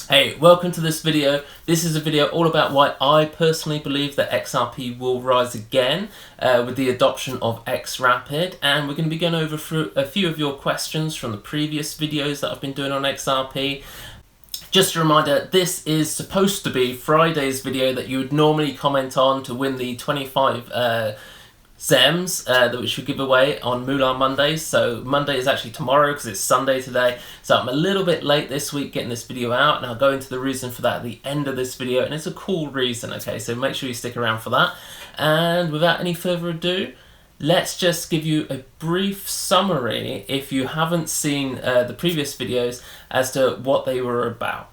Hey, welcome to this video. This is a video all about why I personally believe that XRP will rise again with the adoption of xRapid, and we're going to be going over through a few of your questions from the previous videos that I've been doing on XRP. Just a reminder, this is supposed to be Friday's video that you would normally comment on to win the 25 Zems that we should give away on Moolah Mondays. So Monday is actually tomorrow because it's Sunday today. So I'm a little bit late this week getting this video out, and I'll go into the reason for that at the end of this video, and it's a cool reason, okay? So make sure you stick around for that. And without any further ado, let's just give you a brief summary, if you haven't seen the previous videos, as to what they were about.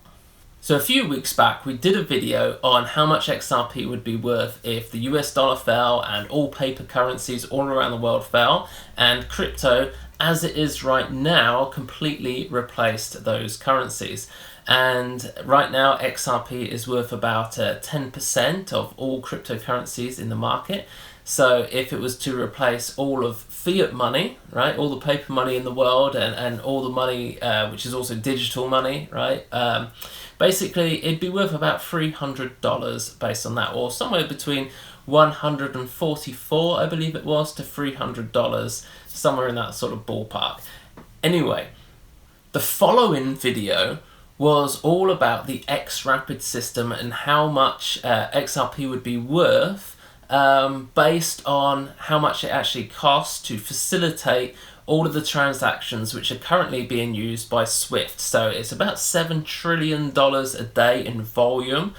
So a few weeks back, we did a video on how much XRP would be worth if the US dollar fell and all paper currencies all around the world fell, and crypto, as it is right now, completely replaced those currencies. And right now, XRP is worth about 10% of all cryptocurrencies in the market. So if it was to replace all of fiat money, right, all the paper money in the world, and all the money which is also digital money, right, basically it'd be worth about $300 based on that, or somewhere between $144, I believe it was, to $300, somewhere in that sort of ballpark. Anyway, the following video was all about the xRapid system and how much XRP would be worth based on how much it actually costs to facilitate all of the transactions which are currently being used by SWIFT. So it's about $7 trillion a day in volume,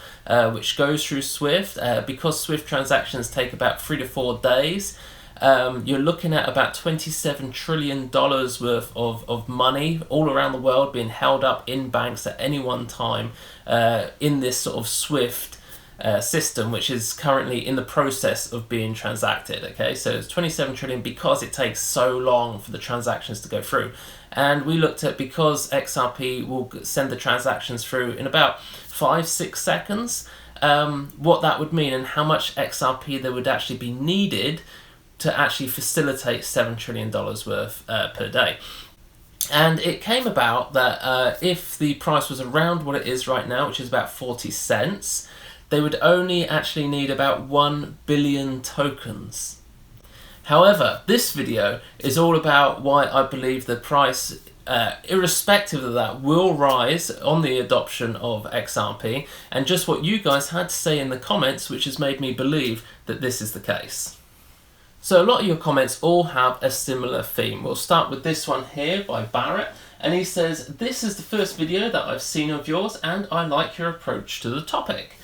which goes through SWIFT. Because SWIFT transactions take about 3 to 4 days, you're looking at about $27 trillion worth of money all around the world being held up in banks at any one time in this sort of SWIFT system, which is currently in the process of being transacted. Okay, so it's 27 trillion because it takes so long for the transactions to go through. And we looked at, because XRP will send the transactions through in about 5-6 seconds, what that would mean and how much XRP there would actually be needed to actually facilitate $7 trillion worth per day. And it came about that if the price was around what it is right now, which is about 40 cents, they would only actually need about 1 billion tokens. However, this video is all about why I believe the price, irrespective of that, will rise on the adoption of XRP, and just what you guys had to say in the comments, which has made me believe that this is the case. So a lot of your comments all have a similar theme. We'll start with this one here by Barrett, and he says, "This is the first video that I've seen of yours, and I like your approach to the topic.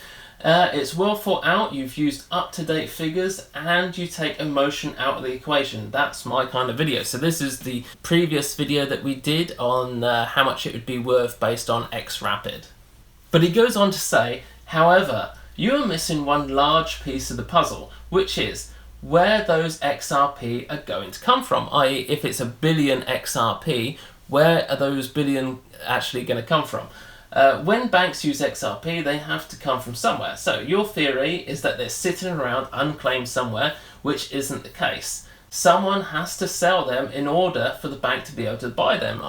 It's well thought out, you've used up-to-date figures, and you take emotion out of the equation. That's my kind of video." So this is the previous video that we did on how much it would be worth based on xRapid. But he goes on to say, "However, you are missing one large piece of the puzzle, which is where those XRP are going to come from, i.e. if it's a billion XRP, where are those billion actually going to come from? When banks use XRP, they have to come from somewhere. So your theory is that they're sitting around unclaimed somewhere, which isn't the case. Someone has to sell them in order for the bank to be able to buy them.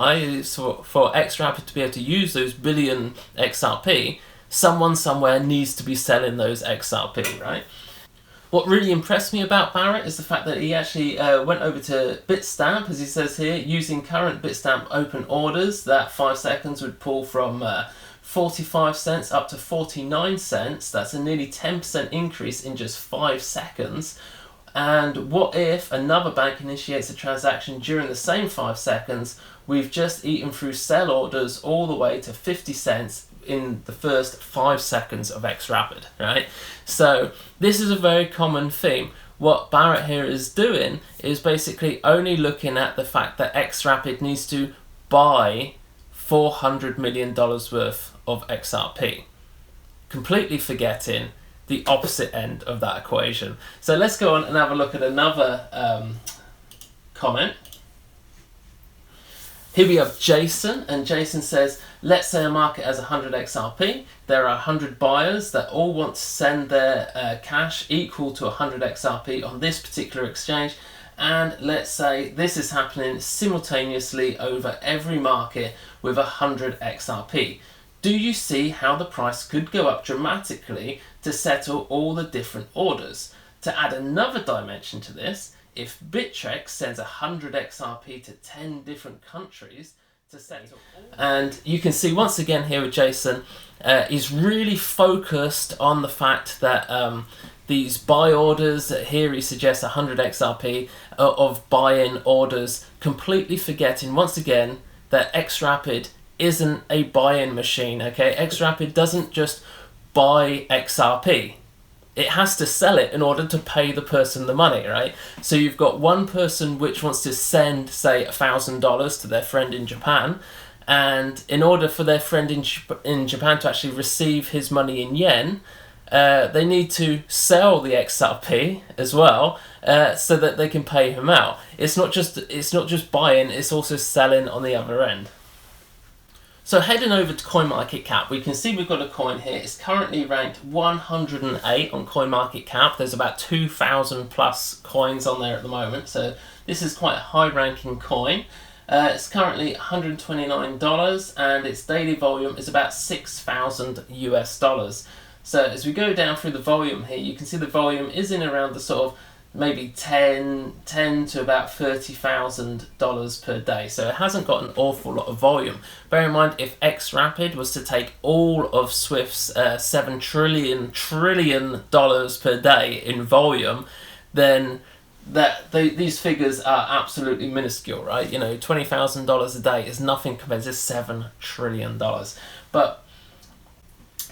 For xRapid to be able to use those billion XRP, someone somewhere needs to be selling those XRP, right?" What really impressed me about Barrett is the fact that he actually went over to Bitstamp, as he says here, using current Bitstamp open orders, that 5 seconds would pull from 45 cents up to 49 cents. That's a nearly 10% increase in just 5 seconds. And what if another bank initiates a transaction during the same 5 seconds? We've just eaten through sell orders all the way to 50 cents in the first 5 seconds of xRapid, right? So this is a very common theme. What Barrett here is doing is basically only looking at the fact that xRapid needs to buy $400 million worth of XRP, completely forgetting the opposite end of that equation. So let's go on and have a look at another comment. Here we have Jason, and Jason says, "Let's say a market has 100 XRP. There are 100 buyers that all want to send their cash equal to 100 XRP on this particular exchange, and let's say this is happening simultaneously over every market with 100 XRP. do you see how the price could go up dramatically to settle all the different orders? To add another dimension to this, if Bittrex sends 100 XRP to 10 different countries to settle, and you can see once again here with Jason, he's really focused on the fact that these buy orders, here he suggests 100 XRP of buy-in orders, completely forgetting once again that xRapid isn't a buy-in machine, okay? xRapid doesn't just buy XRP. It has to sell it in order to pay the person the money, right? So you've got one person which wants to send, say, $1,000 to their friend in Japan, and in order for their friend in Japan to actually receive his money in yen, they need to sell the XRP as well, so that they can pay him out. It's not just buying; it's also selling on the other end. So heading over to CoinMarketCap, we can see we've got a coin here. It's currently ranked 108 on CoinMarketCap. There's about 2,000 plus coins on there at the moment, so this is quite a high-ranking coin. It's currently $129, and its daily volume is about 6,000 US dollars. So as we go down through the volume here, you can see the volume is in around the sort of maybe 10 to about $30,000 per day. So it hasn't got an awful lot of volume. Bear in mind, if xRapid was to take all of Swift's $7 trillion per day in volume, then these figures are absolutely minuscule, right? You know, $20,000 a day is nothing compared to $7 trillion. But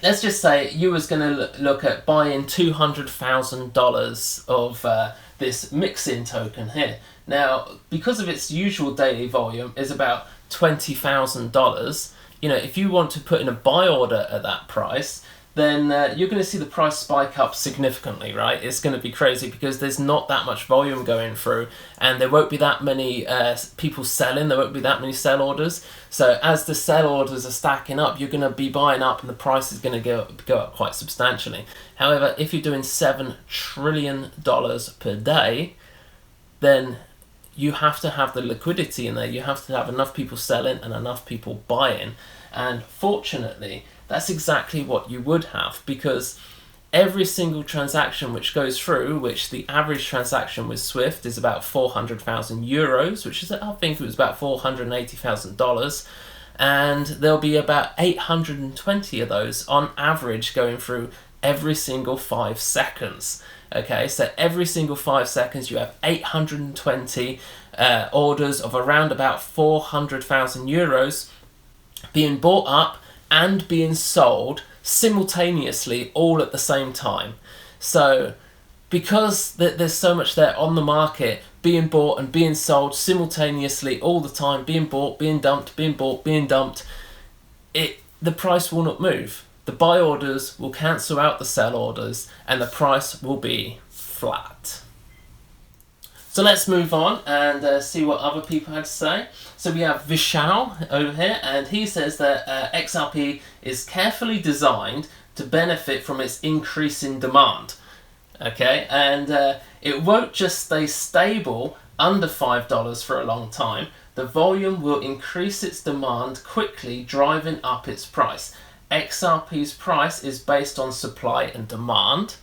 let's just say you was going to look at buying $200,000 of this mix-in token here. Now, because of its usual daily volume is about $20,000, you know, if you want to put in a buy order at that price, then you're going to see the price spike up significantly, right? It's going to be crazy because there's not that much volume going through, and there won't be that many people selling, there won't be that many sell orders. So as the sell orders are stacking up, you're going to be buying up and the price is going to go up quite substantially. However, if you're doing $7 trillion per day, then you have to have the liquidity in there. You have to have enough people selling and enough people buying. And fortunately, that's exactly what you would have, because every single transaction which goes through, which the average transaction with Swift is about 400,000 euros, which is, I think it was about $480,000, and there'll be about 820 of those on average going through every single 5 seconds. Okay, so every single 5 seconds you have 820 orders of around about 400,000 euros being bought up and being sold simultaneously all at the same time. So because there's so much there on the market being bought and being sold simultaneously all the time, being bought, being dumped, being bought, being dumped, the price will not move. The buy orders will cancel out the sell orders and the price will be flat. So let's move on and see what other people had to say. So we have Vishal over here, and he says that XRP is carefully designed to benefit from its increasing demand. Okay, and it won't just stay stable under $5 for a long time. The volume will increase its demand quickly, driving up its price. XRP's price is based on supply and demand,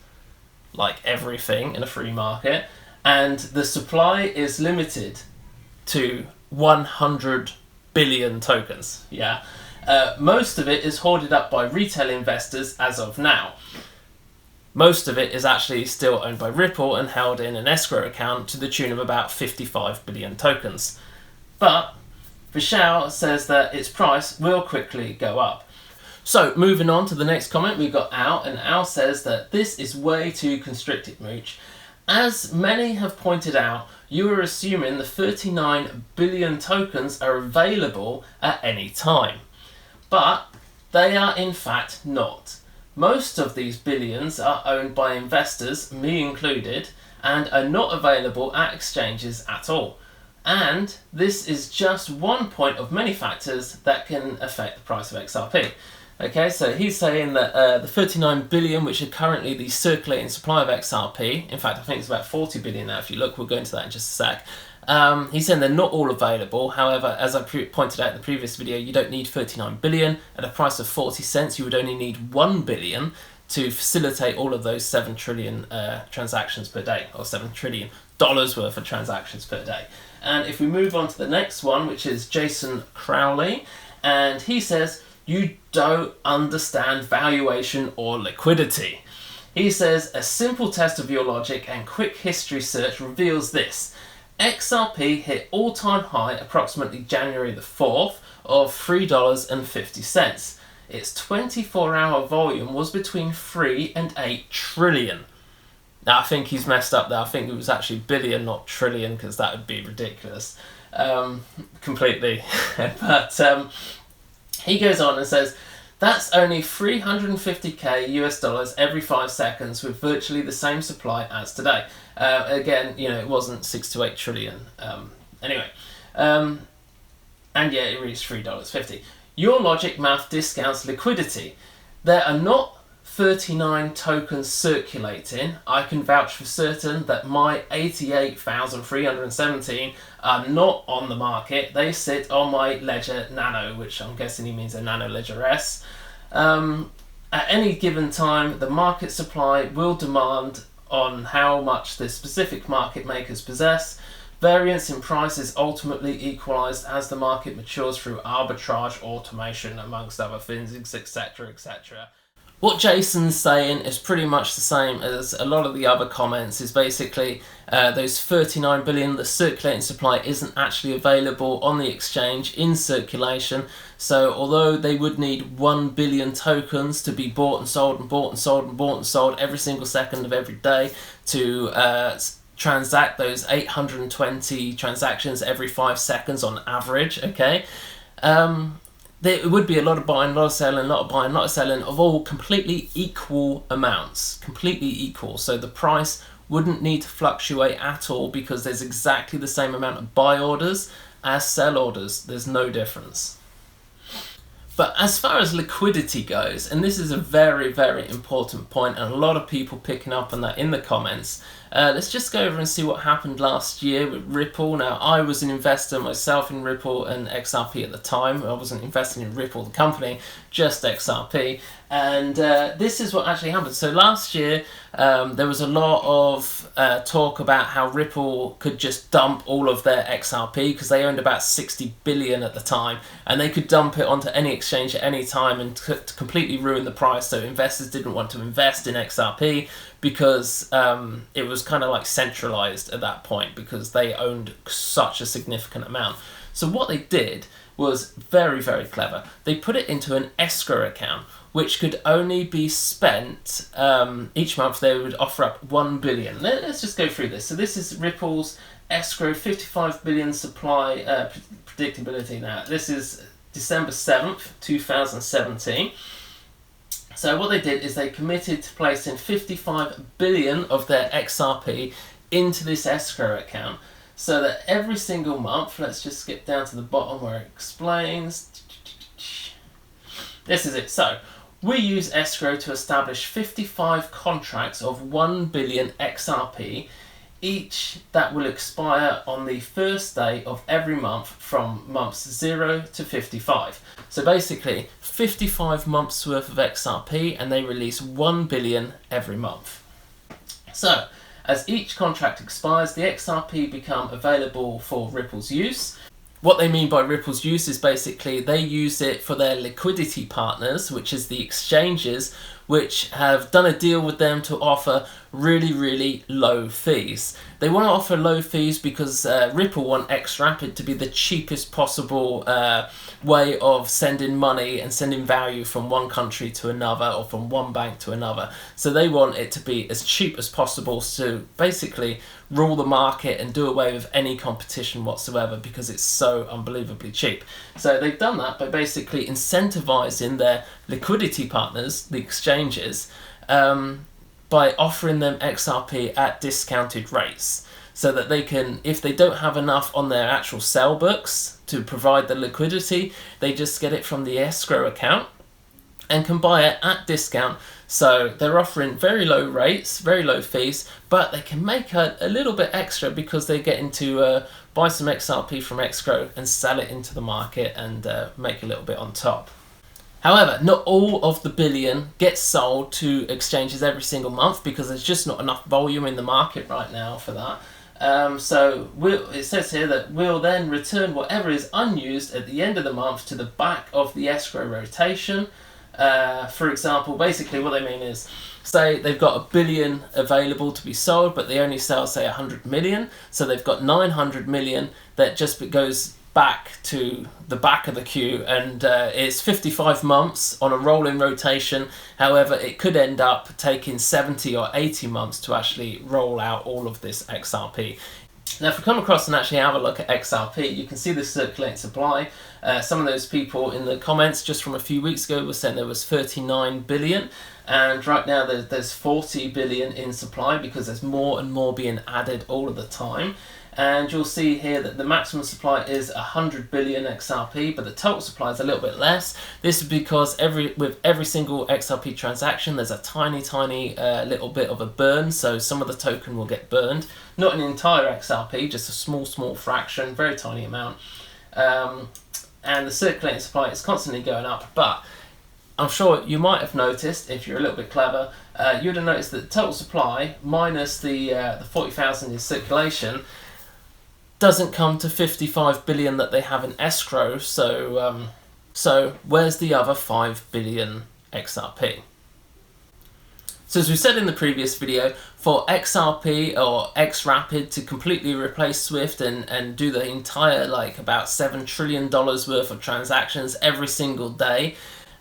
like everything in a free market. And the supply is limited to 100 billion tokens. Yeah, most of it is hoarded up by retail investors as of now. Most of it is actually still owned by Ripple and held in an escrow account to the tune of about 55 billion tokens. But Vishal says that its price will quickly go up. So moving on to the next comment, we've got Al, and Al says that this is way too constricted, Mooch. As many have pointed out, you are assuming the 39 billion tokens are available at any time. But they are in fact not. Most of these billions are owned by investors, me included, and are not available at exchanges at all. And this is just one point of many factors that can affect the price of XRP. Okay, so he's saying that the 39 billion, which are currently the circulating supply of XRP, in fact I think it's about 40 billion now if you look, we'll go into that in just a sec, He's saying they're not all available. However, as I pointed out in the previous video, you don't need 39 billion. At a price of 40 cents, you would only need 1 billion to facilitate all of those 7 trillion transactions per day, or $7 trillion worth of transactions per day. And if we move on to the next one, which is Jason Crowley, and he says, you don't understand valuation or liquidity. He says, a simple test of your logic and quick history search reveals this. XRP hit all-time high approximately January the 4th of $3.50. Its 24-hour volume was between 3 and 8 trillion. Now, I think he's messed up there. I think it was actually billion, not trillion, because that would be ridiculous. Completely. But he goes on and says, that's only 350k US dollars every 5 seconds with virtually the same supply as today. Again, you know, it wasn't 6 to 8 trillion. Anyway, and yeah, it reached $3.50. Your logic math discounts liquidity. There are not 39 tokens circulating. I can vouch for certain that my 88,317 are not on the market. They sit on my Ledger Nano, which I'm guessing he means a Nano Ledger S. At any given time, the market supply will demand on how much the specific market makers possess. Variance in price is ultimately equalized as the market matures through arbitrage, automation, amongst other things, etc., etc. What Jason's saying is pretty much the same as a lot of the other comments, is basically those 39 billion, the circulating supply isn't actually available on the exchange in circulation. So although they would need 1 billion tokens to be bought and sold and bought and sold and bought and sold every single second of every day to transact those 820 transactions every 5 seconds on average, okay? There would be a lot of buying, a lot of selling, a lot of buying, a lot of selling of all completely equal amounts, completely equal. So the price wouldn't need to fluctuate at all because there's exactly the same amount of buy orders as sell orders. There's no difference. But as far as liquidity goes, and this is a very, very important point, and a lot of people picking up on that in the comments, let's just go over and see what happened last year with Ripple. Now, I was an investor myself in Ripple and XRP at the time. I wasn't investing in Ripple, the company, just XRP. And this is what actually happened. So last year, there was a lot of talk about how Ripple could just dump all of their XRP because they owned about 60 billion at the time, and they could dump it onto any exchange at any time and to completely ruin the price. So investors didn't want to invest in XRP because it was kind of like centralized at that point because they owned such a significant amount. So what they did was very, very clever. They put it into an escrow account, which could only be spent each month. They would offer up 1 billion. Let's just go through this. So this is Ripple's escrow 55 billion supply predictability. Now this is December 7th, 2017. So what they did is they committed to placing 55 billion of their XRP into this escrow account, so that every single month, let's just skip down to the bottom where it explains. This is it. So we use escrow to establish 55 contracts of 1 billion XRP, each that will expire on the first day of every month from months 0 to 55. So basically 55 months worth of XRP, and they release 1 billion every month. So as each contract expires, the XRP become available for Ripple's use. What they mean by Ripple's use is basically they use it for their liquidity partners, which is the exchanges, which have done a deal with them to offer really, really low fees. They want to offer low fees because Ripple want xRapid to be the cheapest possible way of sending money and sending value from one country to another or from one bank to another. So they want it to be as cheap as possible to basically rule the market and do away with any competition whatsoever because it's so unbelievably cheap. So they've done that by basically incentivizing their liquidity partners, the exchanges, by offering them XRP at discounted rates, so that they can, if they don't have enough on their actual sell books to provide the liquidity, they just get it from the escrow account, and can buy it at discount. So they're offering very low rates, very low fees, but they can make a little bit extra because they're getting to buy some XRP from xCRO and sell it into the market and make a little bit on top. However, not all of the billion gets sold to exchanges every single month because there's just not enough volume in the market right now for that. It says here that we'll then return whatever is unused at the end of the month to the back of the escrow rotation. For example, basically what they mean is, say they've got 1 billion available to be sold, but they only sell, say, 100 million. So they've got 900 million that just goes back to the back of the queue, and it's 55 months on a rolling rotation. However, it could end up taking 70 or 80 months to actually roll out all of this XRP. Now, if we come across and actually have a look at XRP, you can see the circulating supply. Some of those people in the comments just from a few weeks ago were saying there was 39 billion, and right now there's 40 billion in supply because there's more and more being added all of the time. And you'll see here that the maximum supply is 100 billion XRP, but the total supply is a little bit less. This is because with every single XRP transaction, there's a tiny little bit of a burn, so some of the token will get burned. Not an entire XRP, just a small fraction, very tiny amount. And the circulating supply is constantly going up, but I'm sure you might have noticed, if you're a little bit clever, you'd have noticed that the total supply minus the 40,000 in circulation doesn't come to 55 billion that they have in escrow, so where's the other 5 billion XRP? So as we said in the previous video, for XRP or xRapid to completely replace Swift and do the entire about $7 trillion worth of transactions every single day,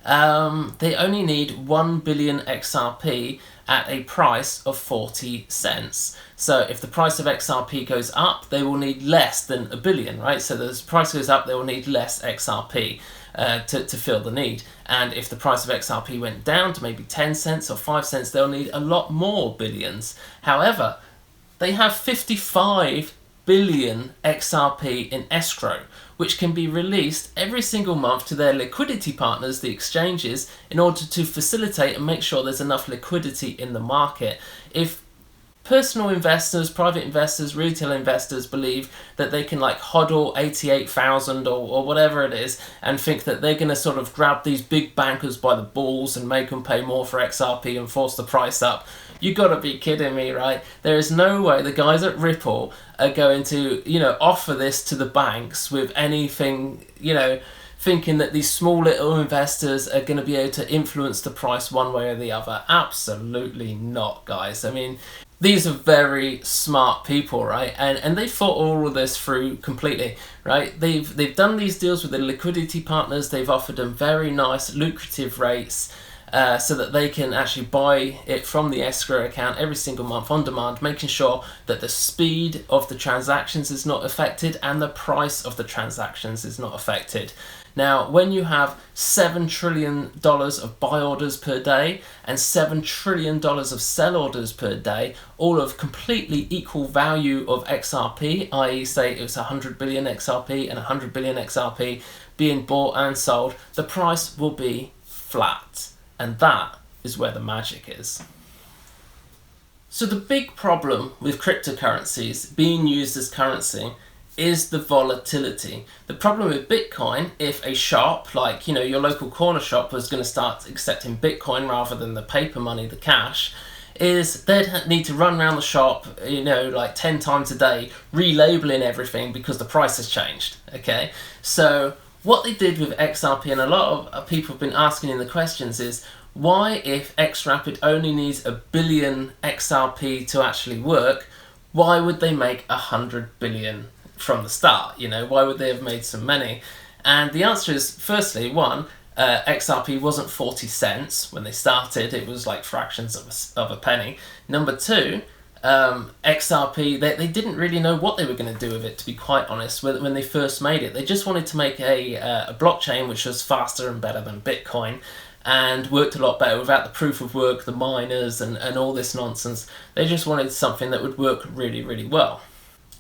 they only need 1 billion XRP at a price of 40 cents. So if the price of XRP goes up, they will need less than 1 billion, right? So as the price goes up, they will need less XRP to fill the need. And if the price of XRP went down to maybe 10 cents or 5 cents, they'll need a lot more billions. However, they have 55 billion XRP in escrow, which can be released every single month to their liquidity partners, the exchanges, in order to facilitate and make sure there's enough liquidity in the market. If personal investors, private investors, retail investors believe that they can hodl 88,000 or whatever it is and think that they're going to sort of grab these big bankers by the balls and make them pay more for XRP and force the price up, you got to be kidding me, right? There is no way the guys at Ripple are going to, offer this to the banks with anything, thinking that these small little investors are going to be able to influence the price one way or the other. Absolutely not, guys. I mean, these are very smart people, right? And they thought all of this through completely, right? They've done these deals with the liquidity partners. They've offered them very nice, lucrative rates so that they can actually buy it from the escrow account every single month on demand, making sure that the speed of the transactions is not affected and the price of the transactions is not affected. Now, when you have $7 trillion of buy orders per day and $7 trillion of sell orders per day, all of completely equal value of XRP, i.e. say it's 100 billion XRP and 100 billion XRP being bought and sold, the price will be flat. And that is where the magic is. So the big problem with cryptocurrencies being used as currency is the volatility. The problem with Bitcoin, if a shop like your local corner shop was going to start accepting Bitcoin rather than the paper money, the cash, is they'd need to run around the shop 10 times a day relabeling everything because the price has changed. Okay, so what they did with XRP, and a lot of people have been asking in the questions, is why, if xRapid only needs 1 billion XRP to actually work, why would they make 100 billion from the start? Why would they have made so many? And the answer is, firstly, one, XRP wasn't 40 cents when they started. It was like fractions of a penny. Number two, XRP, they didn't really know what they were going to do with it, to be quite honest, when they first made it. They just wanted to make a blockchain which was faster and better than Bitcoin and worked a lot better without the proof of work, the miners and all this nonsense. They just wanted something that would work really, really well.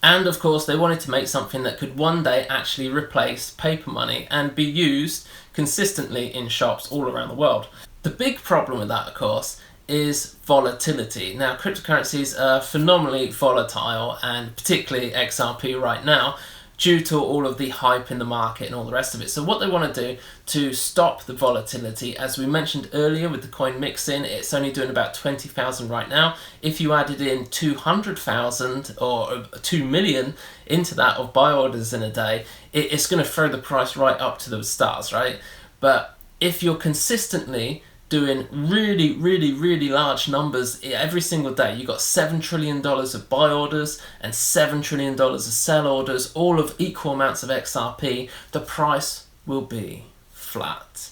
And of course, they wanted to make something that could one day actually replace paper money and be used consistently in shops all around the world. The big problem with that, of course, is volatility. Now, cryptocurrencies are phenomenally volatile, and particularly XRP right now, due to all of the hype in the market and all the rest of it. So what they want to do to stop the volatility, as we mentioned earlier with the coin mixing, it's only doing about 20,000 right now. If you added in 200,000 or 2 million into that of buy orders in a day, it's going to throw the price right up to the stars, right? But if you're consistently doing really large numbers every single day, you got $7 trillion of buy orders and $7 trillion of sell orders, all of equal amounts of XRP, the price will be flat.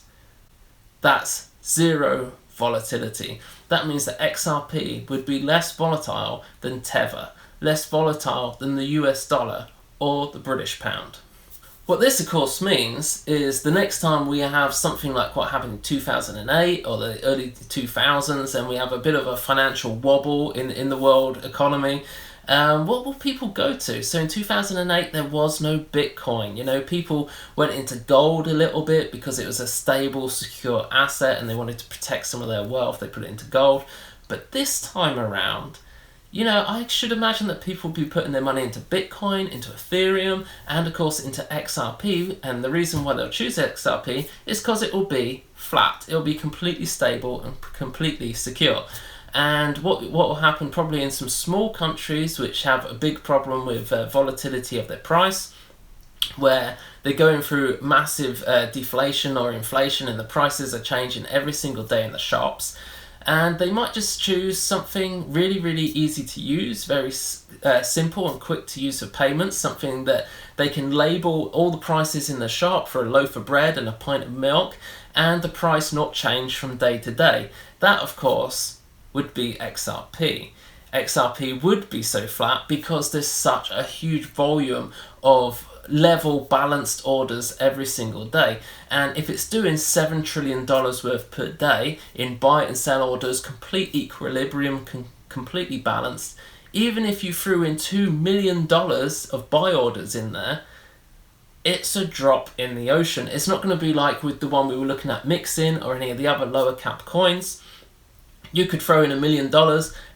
That's zero volatility. That means that XRP would be less volatile than Tether, less volatile than the US dollar or the British pound. What this, of course, means is the next time we have something like what happened in 2008 or the early 2000s, and we have a bit of a financial wobble in the world economy, what will people go to? So in 2008, there was no Bitcoin. You know, people went into gold a little bit because it was a stable, secure asset, and they wanted to protect some of their wealth. They put it into gold. But this time around, you know, I should imagine that people will be putting their money into Bitcoin, into Ethereum, and of course into XRP. And the reason why they'll choose XRP is because it will be flat. It will be completely stable and completely secure. And what will happen probably in some small countries which have a big problem with volatility of their price, where they're going through massive deflation or inflation, and the prices are changing every single day in the shops. And they might just choose something really easy to use, very simple and quick to use for payments, something that they can label all the prices in the shop for a loaf of bread and a pint of milk, and the price not change from day to day. That, of course, would be XRP. XRP would be so flat because there's such a huge volume of level balanced orders every single day, and if it's doing $7 trillion worth per day in buy and sell orders, complete equilibrium, completely balanced, even if you threw in $2 million of buy orders in there, it's a drop in the ocean. It's not going to be like with the one we were looking at mixing or any of the other lower cap coins. You could throw in $1 million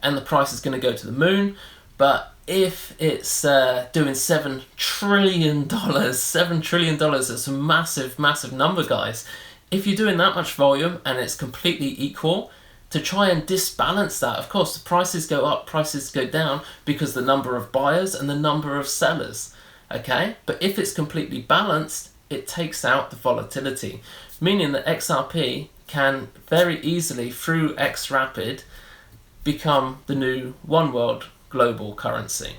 and the price is going to go to the moon. But if it's doing $7 trillion, $7 trillion, that's a massive number, guys. If you're doing that much volume and it's completely equal, to try and disbalance that, of course, the prices go up, prices go down because the number of buyers and the number of sellers, okay? But if it's completely balanced, it takes out the volatility, meaning that XRP can very easily, through xRapid, become the new one world global currency.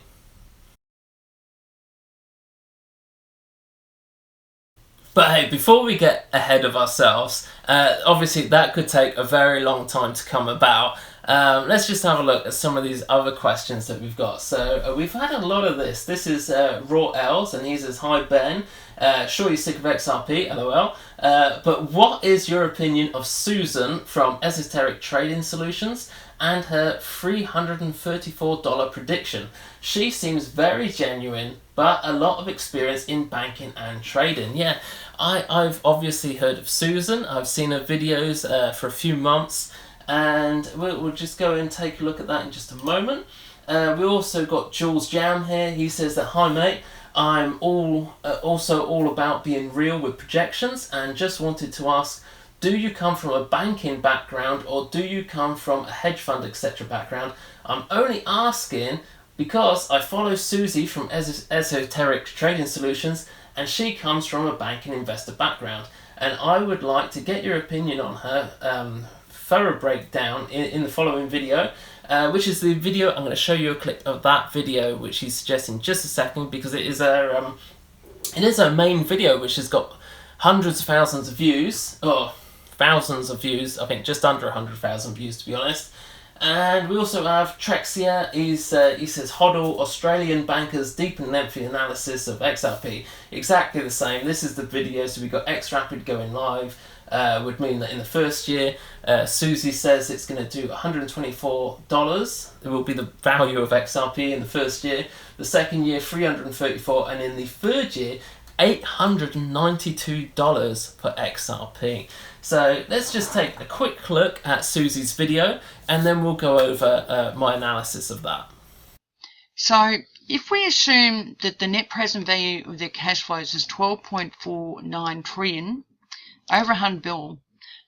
But hey, before we get ahead of ourselves, obviously that could take a very long time to come about. Let's just have a look at some of these other questions that we've got. So we've had a lot of this. This is Raw Els, and he says, "Hi Ben, sure you're sick of XRP, lol. But what is your opinion of Susan from Esoteric Trading Solutions and her $334 prediction? She seems very genuine, but a lot of experience in banking and trading." Yeah, I've obviously heard of Susan. I've seen her videos for a few months, and we'll just go and take a look at that in just a moment. We also got Jules Jam here. He says that, "Hi mate, I'm also all about being real with projections, and just wanted to ask, do you come from a banking background or do you come from a hedge fund, etc. background? I'm only asking because I follow Susie from Esoteric Trading Solutions, and she comes from a banking investor background, and I would like to get your opinion on her thorough breakdown in the following video," which is the video. I'm going to show you a clip of that video, which he's suggesting just a second, because it is a main video which has got hundreds of thousands of views, or thousands of views, I think just under 100,000 views to be honest. And we also have Trexia. He says, "Hodl, Australian bankers deep and lengthy analysis of XRP." Exactly the same. This is the video. So we've got xRapid going live. would mean that in the first year, Susie says it's going to do $124. It will be the value of XRP in the first year. The second year, $334, and in the third year, $892 per XRP. So let's just take a quick look at Susie's video, and then we'll go over my analysis of that. So if we assume that the net present value of their cash flows is 12.49 trillion over 100 bill,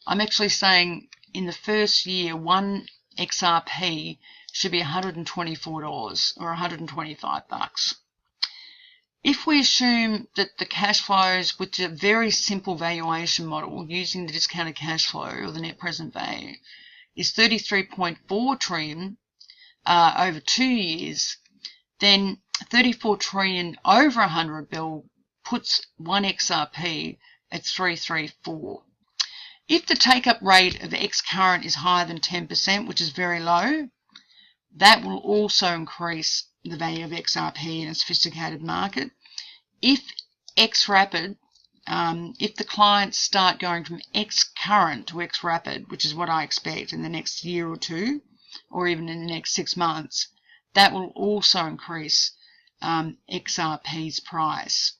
I'm actually saying in the first year, one XRP should be $124 or 125 bucks. If we assume that the cash flows with a very simple valuation model using the discounted cash flow or the net present value is 33.4 trillion over 2 years, then 34 trillion over 100 bill puts one XRP at 334. If the take-up rate of X current is higher than 10%, which is very low, that will also increase the value of XRP in a sophisticated market. If xRapid, if the clients start going from X current to xRapid, which is what I expect in the next year or two, or even in the next 6 months, that will also increase XRP's price.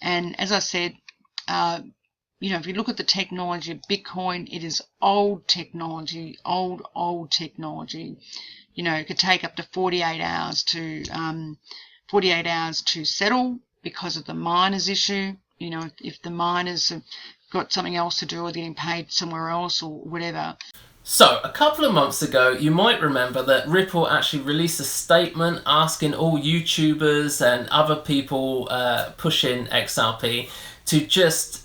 And as I said, if you look at the technology of Bitcoin, it is old technology, old technology. It could take up to 48 hours to settle because of the miners issue. If the miners have got something else to do or getting paid somewhere else or whatever. So, a couple of months ago, you might remember that Ripple actually released a statement asking all YouTubers and other people pushing XRP to just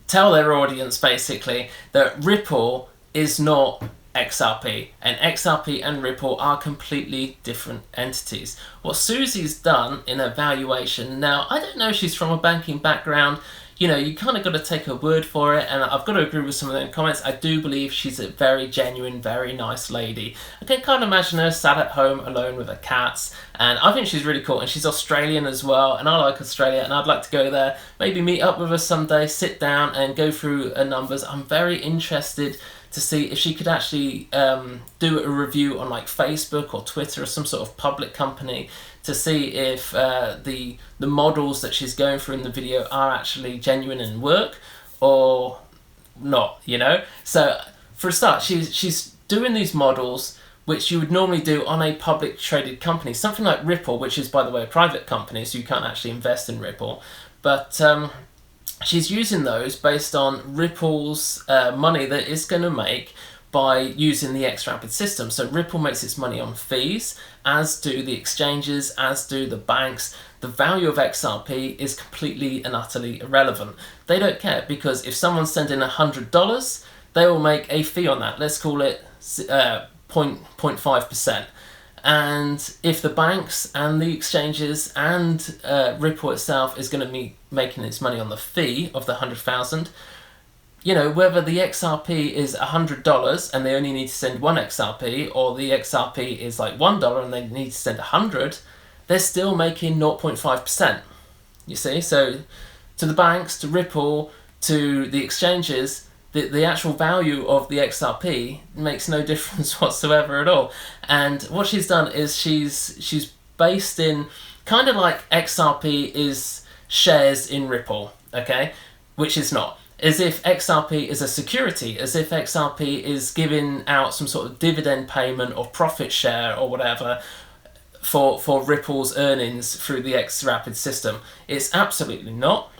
tell their audience, basically, that Ripple is not XRP, and XRP and Ripple are completely different entities. What Susie's done in her valuation, now, I don't know if she's from a banking background, you kind of got to take her word for it, and I've got to agree with some of the comments. I do believe she's a very genuine, very nice lady. I can kind of imagine her sat at home alone with her cats, and I think she's really cool, and she's Australian as well, and I like Australia, and I'd like to go there, maybe meet up with her someday, sit down and go through her numbers. I'm very interested to see if she could actually do a review on like Facebook or Twitter or some sort of public company to see if the models that she's going through in the video are actually genuine and work or not, So for a start, she's doing these models which you would normally do on a public traded company, something like Ripple, which is, by the way, a private company, so you can't actually invest in Ripple. But she's using those based on Ripple's money that it's going to make by using the xRapid system. So Ripple makes its money on fees, as do the exchanges, as do the banks. The value of XRP is completely and utterly irrelevant. They don't care, because if someone's sending $100, they will make a fee on that. Let's call it 0.5%. And if the banks and the exchanges and Ripple itself is going to be making its money on the fee of the 100,000, whether the XRP is $100 and they only need to send one XRP, or the XRP is like $1 and they need to send 100, they're still making 0.5%. You see, so to the banks, to Ripple, to the exchanges, the actual value of the XRP makes no difference whatsoever at all. And what she's done is she's based in kind of like XRP is shares in Ripple, okay, which is not. As if XRP is a security, as if XRP is giving out some sort of dividend payment or profit share or whatever for Ripple's earnings through the xRapid system. It's absolutely not.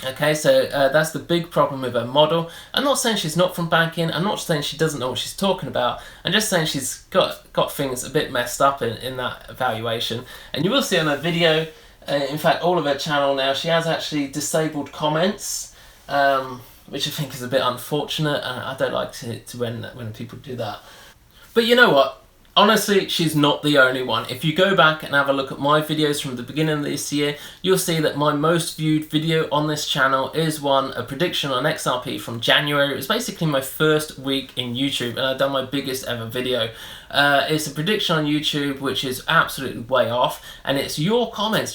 Okay, so that's the big problem with her model. I'm not saying she's not from banking. I'm not saying she doesn't know what she's talking about. I'm just saying she's got things a bit messed up in that evaluation. And you will see on her video, in fact, all of her channel now, she has actually disabled comments, which I think is a bit unfortunate. I don't like to when people do that. But you know what? Honestly, she's not the only one. If you go back and have a look at my videos from the beginning of this year, you'll see that my most viewed video on this channel is a prediction on XRP from January. It was basically my first week in YouTube, and I've done my biggest ever video. It's a prediction on YouTube which is absolutely way off, and it's your comments,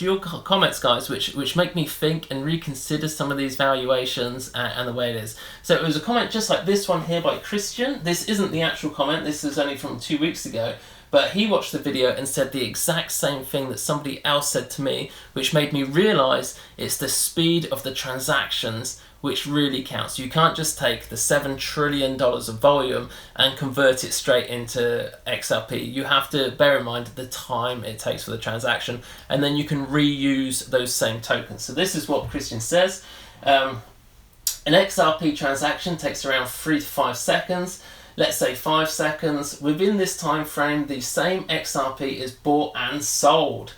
guys, which make me think and reconsider some of these valuations and the way it is. So it was a comment just like this one here by Christian. This isn't the actual comment, this is only from 2 weeks ago, but he watched the video and said the exact same thing that somebody else said to me, which made me realise it's the speed of the transactions which really counts. You can't just take the $7 trillion of volume and convert it straight into XRP. You have to bear in mind the time it takes for the transaction, and then you can reuse those same tokens. So this is what Christian says. An XRP transaction takes around 3 to 5 seconds. Let's say 5 seconds. Within this time frame, the same XRP is bought and sold.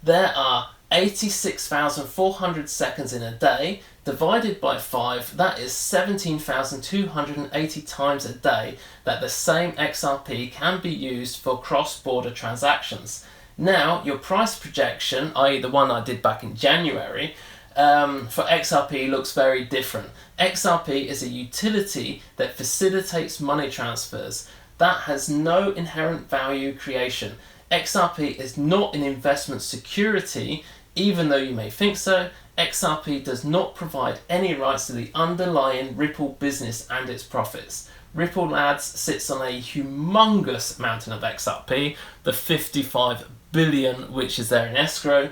There are 86,400 seconds in a day. Divided by 5, that is 17,280 times a day that the same XRP can be used for cross-border transactions. Now, your price projection, i.e. the one I did back in January, for XRP looks very different. XRP is a utility that facilitates money transfers. That has no inherent value creation. XRP is not an investment security, even though you may think so. XRP does not provide any rights to the underlying Ripple business and its profits. Ripple Labs sits on a humongous mountain of XRP, the 55 billion which is there in escrow,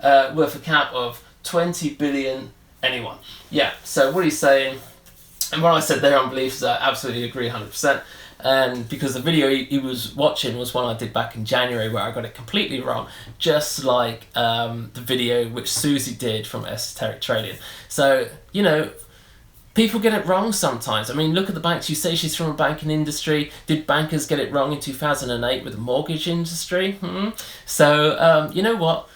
worth a cap of 20 billion anyone. Yeah, so what he's saying, and what I said there on beliefs, I absolutely agree 100%. And because the video he was watching was one I did back in January where I got it completely wrong, just like the video which Susie did from Esoteric Trading. So, you know, people get it wrong sometimes. I mean, look at the banks. You say she's from a banking industry. Did bankers get it wrong in 2008 with the mortgage industry? So, you know what?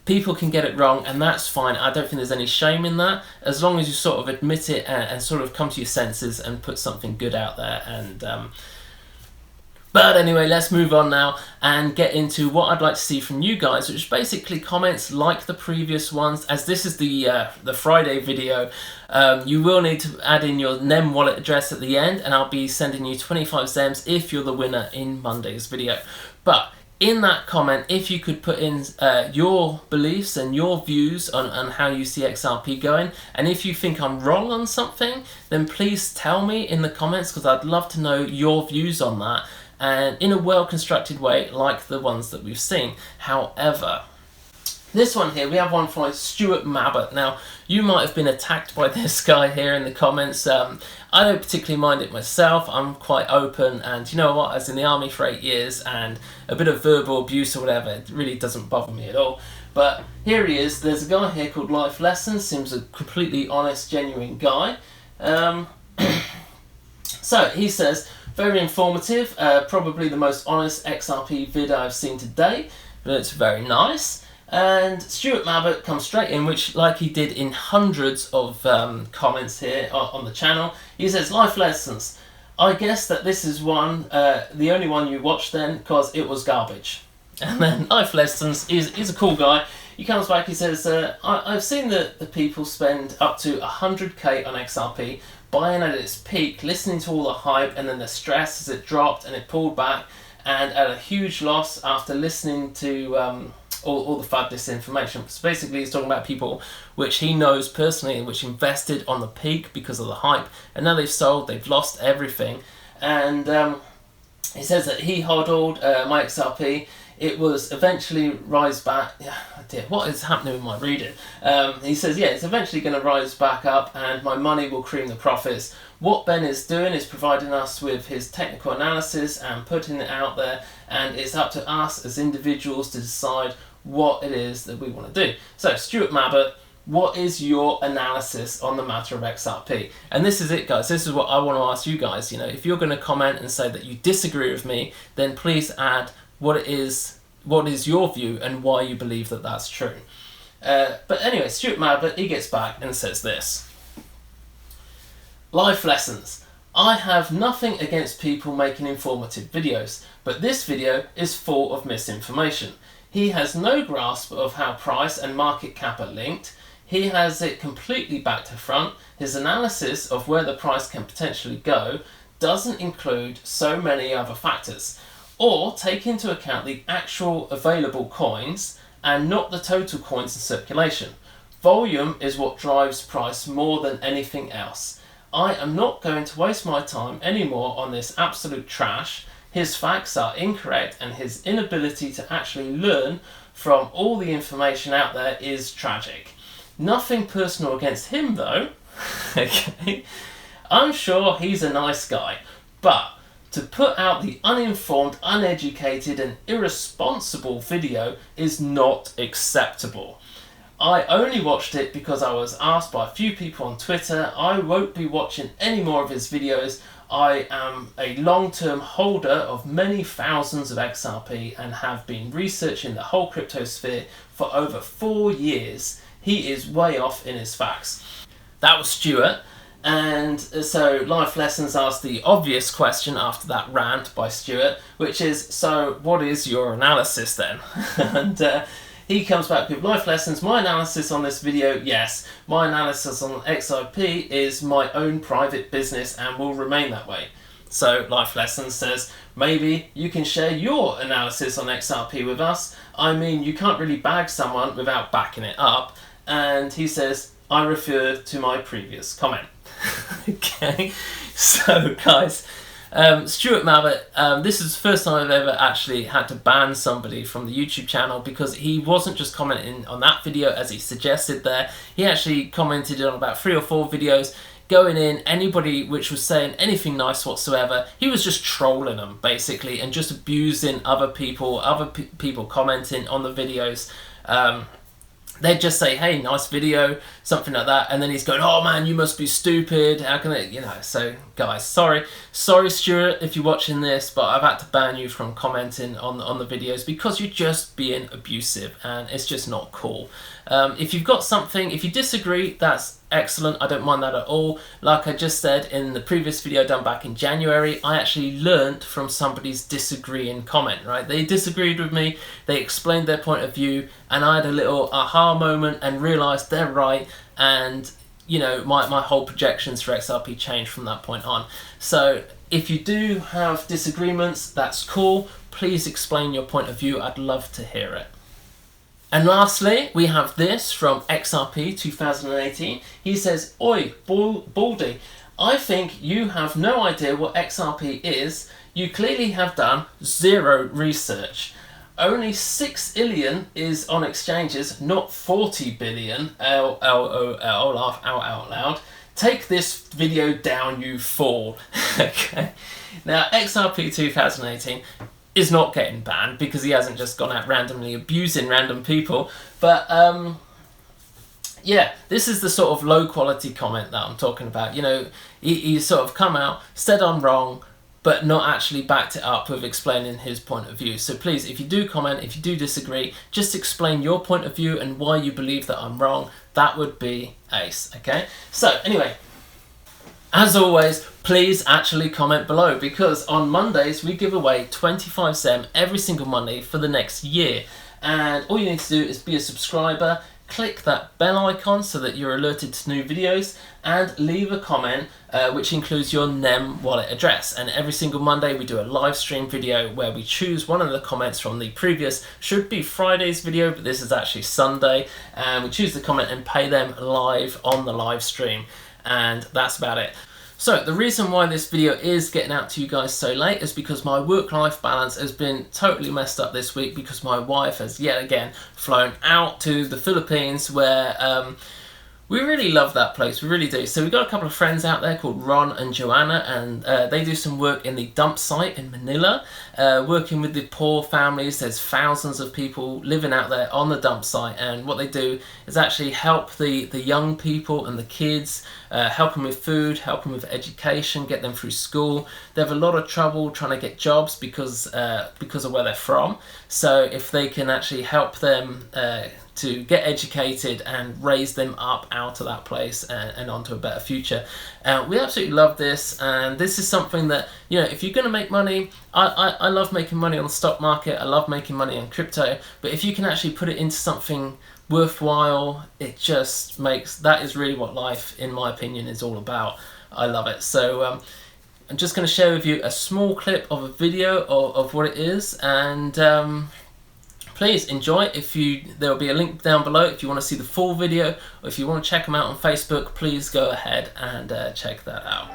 People can get it wrong, and that's fine. I don't think there's any shame in that, as long as you sort of admit it and sort of come to your senses and put something good out there. And but anyway, let's move on now and get into what I'd like to see from you guys, which is basically comments like the previous ones. As this is the Friday video, you will need to add in your NEM wallet address at the end, and I'll be sending you 25 ZEMs if you're the winner in Monday's video. But in that comment, if you could put in your beliefs and your views on how you see XRP going, and if you think I'm wrong on something, then please tell me in the comments, because I'd love to know your views on that, and in a well-constructed way like the ones that we've seen. However, this one here, we have one from Stuart Mabbott. Now, you might have been attacked by this guy here in the comments. I don't particularly mind it myself. I'm quite open, and you know what, I was in the army for 8 years, and a bit of verbal abuse or whatever, it really doesn't bother me at all. But here he is. There's a guy here called Life Lessons. Seems a completely honest, genuine guy. So he says, very informative, probably the most honest XRP vid I've seen today. But it's very nice. And Stuart Mabbott comes straight in, which, like he did in hundreds of comments here on the channel, he says, Life Lessons. I guess that this is the only one you watched then, because it was garbage. And then Life Lessons, he's a cool guy. He comes back, he says, I've seen that the people spend up to 100k on XRP, buying at its peak, listening to all the hype, and then the stress as it dropped and it pulled back, and at a huge loss after listening to all the FUD disinformation. So basically he's talking about people which he knows personally, which invested on the peak because of the hype, and now they've sold, they've lost everything. And he says that he hodled my XRP. It was eventually rise back. Yeah, dear, what is happening with my reading? He says, yeah, it's eventually going to rise back up and my money will cream the profits. What Ben is doing is providing us with his technical analysis and putting it out there, and it's up to us as individuals to decide what it is that we want to do. So, Stuart Mabbott, what is your analysis on the matter of XRP? And this is it, guys. This is what I want to ask you guys. You know, if you're going to comment and say that you disagree with me, then please add what is your view and why you believe that that's true. But anyway, Stuart Mabbott, he gets back and says this. Life lessons. I have nothing against people making informative videos, but this video is full of misinformation. He has no grasp of how price and market cap are linked. He has it completely back to front. His analysis of where the price can potentially go doesn't include so many other factors, or take into account the actual available coins and not the total coins in circulation. Volume is what drives price more than anything else. I am not going to waste my time anymore on this absolute trash. His facts are incorrect and his inability to actually learn from all the information out there is tragic. Nothing personal against him though. Okay, I'm sure he's a nice guy, but to put out the uninformed, uneducated and irresponsible video is not acceptable. I only watched it because I was asked by a few people on Twitter. I won't be watching any more of his videos. I am a long-term holder of many thousands of XRP and have been researching the whole crypto sphere for over 4 years. He is way off in his facts. That was Stuart. And so Life Lessons asked the obvious question after that rant by Stuart, which is, so what is your analysis then? And he comes back with Life Lessons. My analysis on this video, yes. My analysis on XRP is my own private business and will remain that way. So Life Lessons says, maybe you can share your analysis on XRP with us. I mean, you can't really bag someone without backing it up. And he says, I refer to my previous comment. Okay, so guys, Stuart Mabbott, this is the first time I've ever actually had to ban somebody from the YouTube channel because he wasn't just commenting on that video as he suggested there. He actually commented on about 3 or 4 videos, going in, anybody which was saying anything nice whatsoever, he was just trolling them basically and just abusing other people, people commenting on the videos. They'd just say, hey, nice video, something like that, and then he's going, oh man, you must be stupid, how can it, you know. So guys, sorry Stuart if you're watching this, but I've had to ban you from commenting on the videos because you're just being abusive and it's just not cool. If you've got something, if you disagree, that's excellent, I don't mind that at all. Like I just said in the previous video done back in January, I actually learnt from somebody's disagreeing comment, right? They disagreed with me, they explained their point of view, and I had a little aha moment and realised they're right, and you know, my whole projections for XRP changed from that point on. So if you do have disagreements, that's cool, please explain your point of view, I'd love to hear it. And lastly, we have this from XRP 2018. He says, oi, Baldy, I think you have no idea what XRP is. You clearly have done zero research. Only 6 illion is on exchanges, not 40 billion. LOL, laugh out loud. Take this video down, you fool. Okay. Now, XRP 2018 is not getting banned because he hasn't just gone out randomly abusing random people, but yeah, this is the sort of low quality comment that I'm talking about. You know, he's sort of come out, said I'm wrong, but not actually backed it up with explaining his point of view. So please, if you do comment, if you do disagree, just explain your point of view and why you believe that I'm wrong. That would be ace, okay? So anyway, as always, please actually comment below because on Mondays we give away 25 cents every single Monday for the next year. And all you need to do is be a subscriber, click that bell icon so that you're alerted to new videos, and leave a comment which includes your NEM wallet address. And every single Monday we do a live stream video where we choose one of the comments from the previous, should be Friday's video, but this is actually Sunday, and we choose the comment and pay them live on the live stream. And that's about it. So the reason why this video is getting out to you guys so late is because my work-life balance has been totally messed up this week because my wife has yet again flown out to the Philippines where we really love that place, we really do. So we've got a couple of friends out there called Ron and Joanna, and they do some work in the dump site in Manila, working with the poor families. There's thousands of people living out there on the dump site, and what they do is actually help the young people and the kids, help them with food, help them with education, get them through school. They have a lot of trouble trying to get jobs because of where they're from. So if they can actually help them to get educated and raise them up out of that place and onto a better future. We absolutely love this, and this is something that, you know, if you're going to make money, I love making money on the stock market, I love making money on crypto, but if you can actually put it into something worthwhile, it just makes, that is really what life, in my opinion, is all about. I love it. So I'm just going to share with you a small clip of a video of what it is, and please enjoy it. There will be a link down below if you want to see the full video, or if you want to check them out on Facebook, please go ahead and check that out.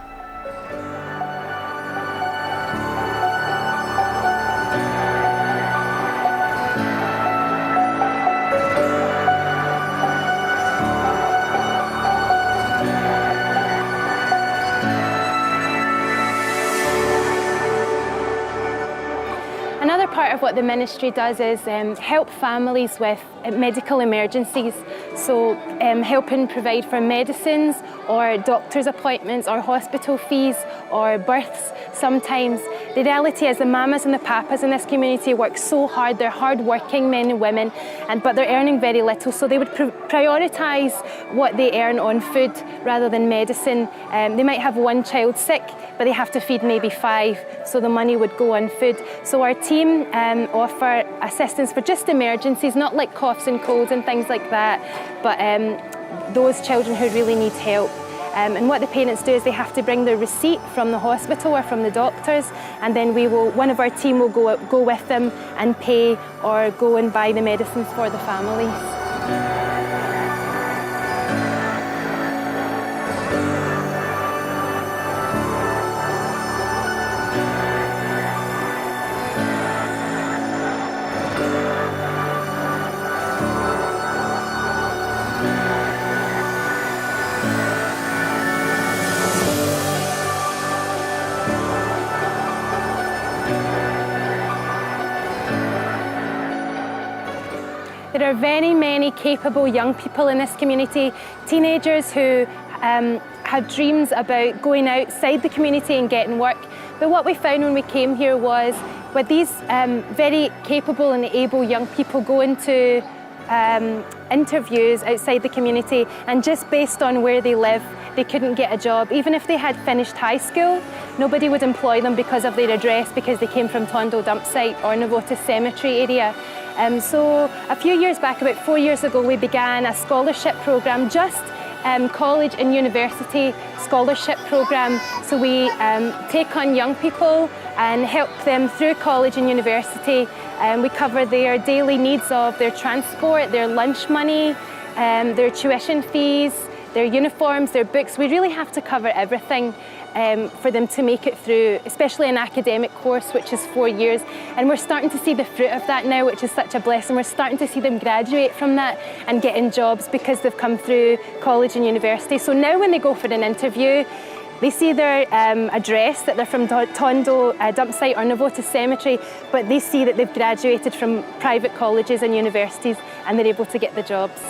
Another part of what the ministry does is help families with medical emergencies. So helping provide for medicines or doctor's appointments or hospital fees or births sometimes. The reality is the mamas and the papas in this community work so hard. They're hard-working men and women, but they're earning very little. So they would prioritise what they earn on food rather than medicine. They might have one child sick, but they have to feed maybe 5, so the money would go on food. So our team offer assistance for just emergencies, not like coughs and colds and things like that, but those children who really need help. And what the parents do is they have to bring their receipt from the hospital or from the doctors, and then one of our team will go with them and pay or go and buy the medicines for the families. There are very many capable young people in this community, teenagers who have dreams about going outside the community and getting work. But what we found when we came here was, with these very capable and able young people go into interviews outside the community, and just based on where they live, they couldn't get a job. Even if they had finished high school, nobody would employ them because of their address, because they came from Tondo dump site or Novotis cemetery area. So a few years back, about 4 years ago, we began a scholarship program, just college and university scholarship program. So we take on young people and help them through college and university. We cover their daily needs of their transport, their lunch money, their tuition fees, their uniforms, their books. We really have to cover everything for them to make it through, especially an academic course, which is 4 years. And we're starting to see the fruit of that now, which is such a blessing. We're starting to see them graduate from that and getting jobs because they've come through college and university. So now when they go for an interview, they see their address, that they're from Tondo dump site or Novotis cemetery, but they see that they've graduated from private colleges and universities, and they're able to get the jobs.